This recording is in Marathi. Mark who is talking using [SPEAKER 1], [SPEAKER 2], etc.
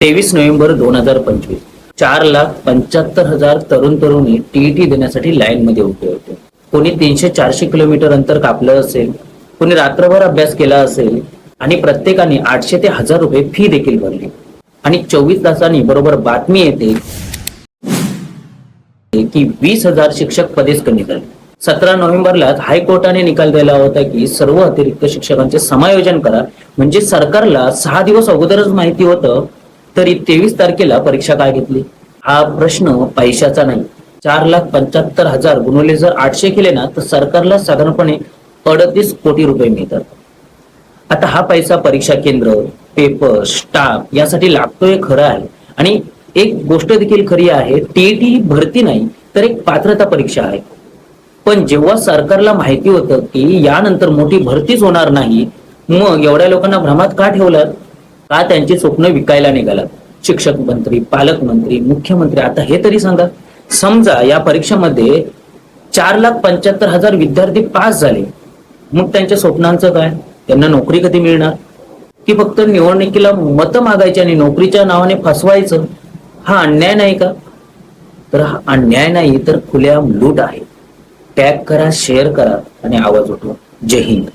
[SPEAKER 1] 23 नोव्हेंबर 2025 4,75,000 तरुण तरुणी टीईटी देण्यासाठी लाईन मध्ये उभे होते. कोणी 300-400 किलोमीटर अंतर कापलं असेल, कोणी रात्रभर अभ्यास केला असेल आणि प्रत्येकाने 800 ते 1000 रुपये फी देखील भरली. आणि 24 तासांनी बरोबर बातमी येते की 20,000 शिक्षक पदेच कमी झाली. 17 नोव्हेंबरला हायकोर्टाने निकाल दिला होता की सर्व अतिरिक्त शिक्षकांचे समायोजन करा. म्हणजे सरकारला 6 दिवस अगोदरच माहिती होतं, तरी 23 तारखेला परीक्षा काय घेतली? हा प्रश्न पैशाचा नाही. 4,75,000 गुणिले जर 800 केले ना, तर सरकारला साधारणपणे 38 कोटी रुपये मिळतात. आता हा पैसा परीक्षा केंद्र, पेपर, स्टाफ यासाठी लागतोय खरं आहे. आणि एक गोष्ट देखील खरी आहे, टीईटी भरती नाही तर एक पात्रता परीक्षा आहे. पण जेव्हा सरकारला माहिती होतं की यानंतर मोठी भरतीच होणार नाही, मग एवढ्या लोकांना भ्रमात का ठेवलं? का त्यांची स्वप्न विकायला निघाला? शिक्षक मंत्री, पालकमंत्री, मुख्यमंत्री, आता हे तरी सांगा. समजा या परीक्षेमध्ये 4,75,000 विद्यार्थी पास झाले, मग त्यांच्या स्वप्नांचं काय? त्यांना नोकरी कधी मिळणार? की फक्त निवडणुकीला मतं मागायची आणि नोकरीच्या नावाने फसवायचं? हा अन्याय नाही का? तर हा अन्याय नाही तर खुलेआम लूट आहे. टॅग करा, शेअर करा आणि आवाज उठवा. जय हिंद.